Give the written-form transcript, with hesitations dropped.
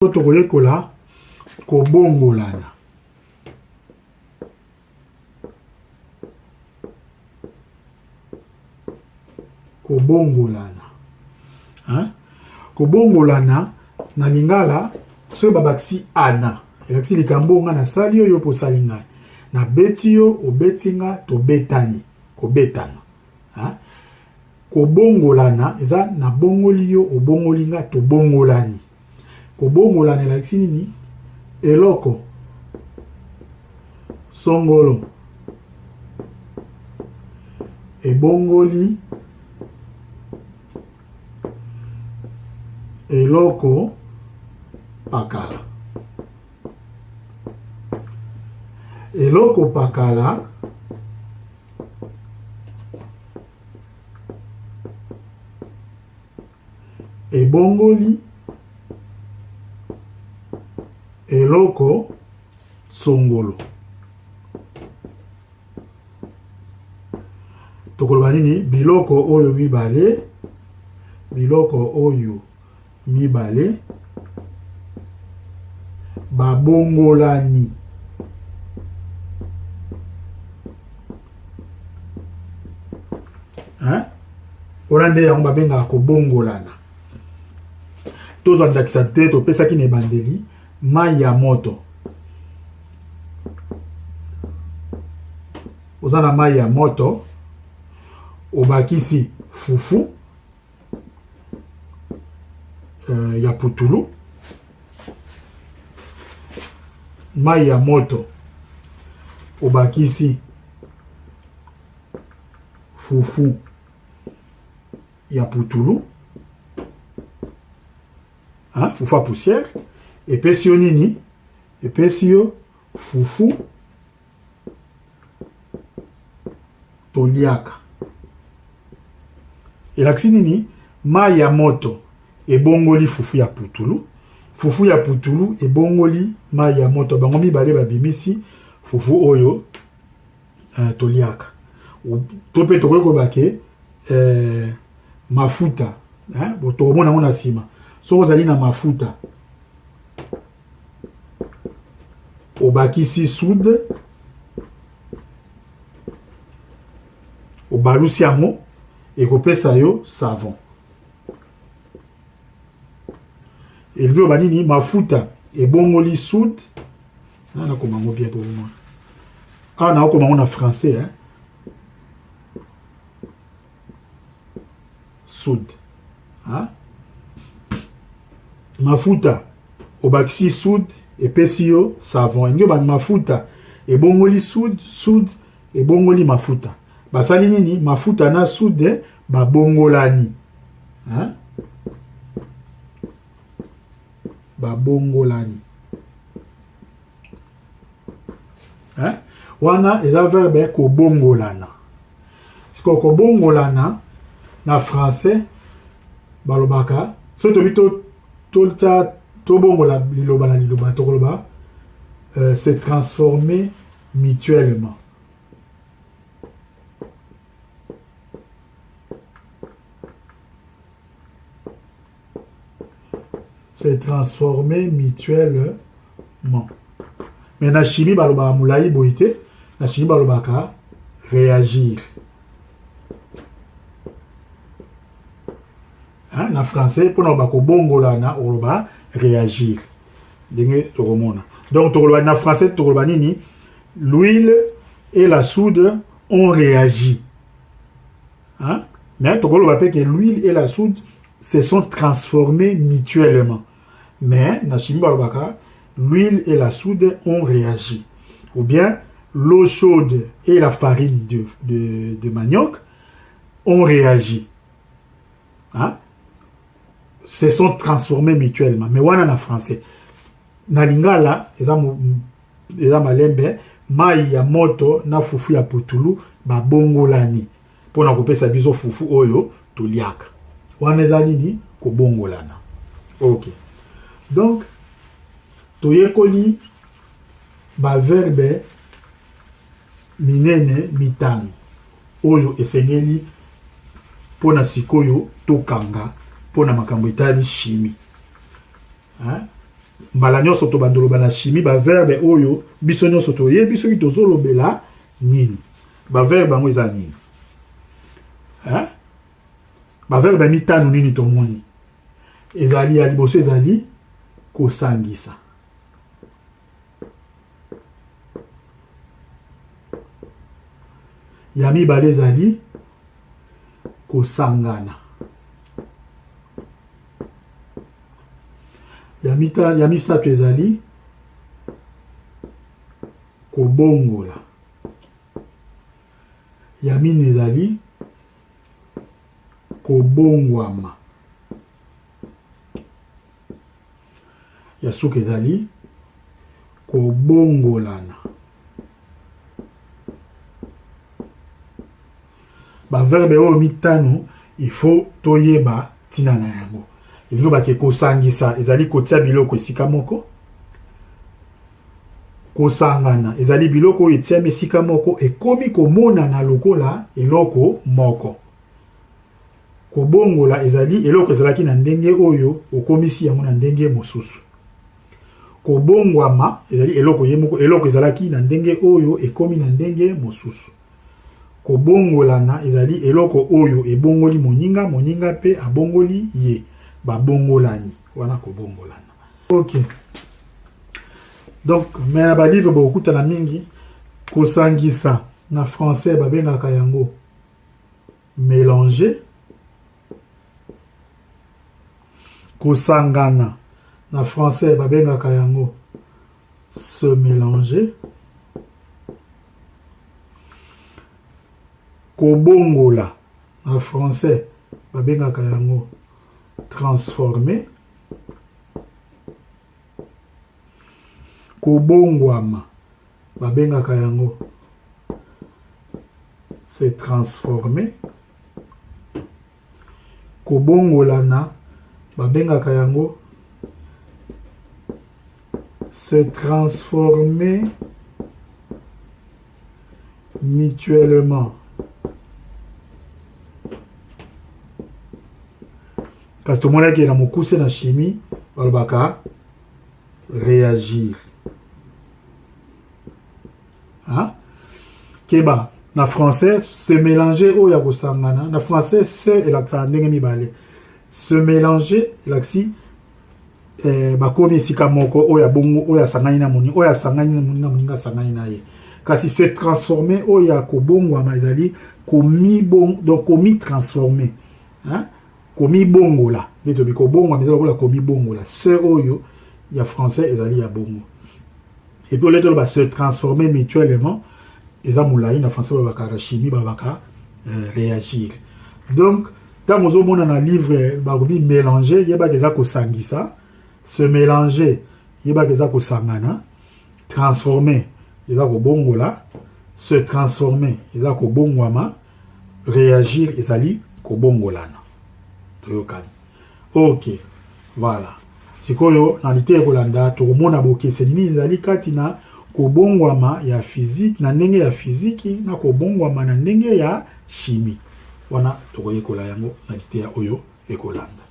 tokoyekola kobongolana. Kobongolana. Hein? Kobongolana na lingala so babakisi ana. Yakisi likambo nga na sali yo po salinga. Na beti yo obetinga to betani. Kobetana. Hein? Kobongolana eza na bongoli yo obongolinga to bongolani. Kobongolana yakisi nini? Eloko songolo ebongoli eloko pakala. Eloko pakala ebongoli eloko songolo. Tokoloba nini? Biloko oyo mibale, biloko oyo mibale babongolani. Hein? Olande yango babenga kobongolana. Tozo ndakisa te to pesa ki ne bandeli mai ya moto. Ozana mai ya moto obakisi fufu ya putulu. Mai ya moto obakisi fufu ya putulu. Hein? Fufu à poussière. Et puis si nini? Et puis si fufu toliaka. Et l'axi nini? Mai ya moto e bongoli fufu ya putulu. Fufu ya putulu e bongoli mai ya moto. Bango mibale babimisi fufu oyo toliaka. Tope toko bake mafuta. Hein? Boto mona mona sima. So ozali na mafuta obakisi soude obalusi yango ekopesa yo savon. Elgo banini mafuta ebongoli soude. Na komango bien pour moi. Ah na komango na français hein. Soude. Hein? Mafuta obakisi soude epesi yo savon. Ndio ba mafuta ebongoli soude ebongoli mafuta. Basali nini? Mafuta na soude babongolani. Hein? Babongolani. Hein? Wana eza verbe kobongolana. Siko kobongolana na français balobaka so tobito se transformer mutuellement. Se transformer mutuellement. Mais na chimie baloba moulayi boité, na chimie balobaka réagir. Hein? Na français, pour nous bongolana oloba réagir. Donc, na français, l'huile et la soude ont réagi. Hein? Mais que l'huile et la soude se sont transformés mutuellement. Mais, na chimie balobaka, l'huile et la soude ont réagi. Ou bien, l'eau chaude et la farine de manioc ont réagi. Hein? Se sont transformés mutuellement. Mais wana na français. Na lingala, eza malembe, mai ya moto na fufu ya putulu, ba bongolani. Pona kopesa biso fufu oyo, toliaka. Wana eza nini? Ko bongolana. Ok. Donc, toyekoli ba verbe minene mitano. Oyo esengeli pona sikoyo tokanga. Pona makambo etali chimie. Hein? mbala nyonso to bandoloba na chimie ba verbe oyo biso nyonso to yebi soki tozolobela nini ba verbe bango eza nini hein ba verbe mitano nini tomoni ezali ya liboso ezali kosangisa ya mibale ezali kosangana ya misato ezali kobongola ya mine ezali kobongwama ya suka ezali kobongolana ba verbe oyo mitano il faut toyeba tina na yango elingo bake kosangisa ezali kotia biloko esika moko kosangana ezali biloko oyo etiami esika moko ekomi komonana lokola eloko moko kobongola ezali eloko ezalaki na ndenge oyo okomisi yango na ndenge mosusu kobongwama ezali eloko yemoko eloko ezalaki na ndenge oyo ekomi na ndenge mosusu kobongolana ezali eloko oyo ebongoli moninga moninga pe abongoli ye babongolani wana kobongolana. Ok, donc mais na ba livre bokutana mingi kosangisa na français babengaka yango mélanger, kosangana na français babengaka yango se mélanger, kobongola na français babengaka yango transformer, kobongwama babengaka yango se transformer, kobongolana babengaka yango se transformer mutuellement. Parce que tout le monde qui est dans mon cours, c'est la chimie, on va réagir. Hein? Keba, na français, se mélanger au yakosangana. Na français, se et l'accent n'engemi balé. Se mélanger, l'axi, bakomi sika moko, oya bongo, oya sangani na moni, oya sangani na moni na moninga sangani na ye. Kasi se transformer, oya kobongo amazali, komi bon, donc komi transformer. Hein? Komi bongola. Neto biko bongo amazali kola komi bongola. Se oyo, ya français, ezali ya bongo. Et puis, les va se transformer mutuellement. Et ça, moulaï, en français, on va chimie, on va réagir. Donc, quand on a un livre, on va mélanger, il y a des gens sangisa, se mélanger, il y a des gens sangana, transformer, il y a des bongola, se transformer, il y a des bongwama, réagir, il y a des bongolana. Ok, voilà. Sikoyo na lite kolanda tokomona bokeseni ezali kati na kobongwama ya physique na ndenge ya physique na kobongwama na ndenge ya chimie wana tokoyekola yango na lite ya oyo ekolanda.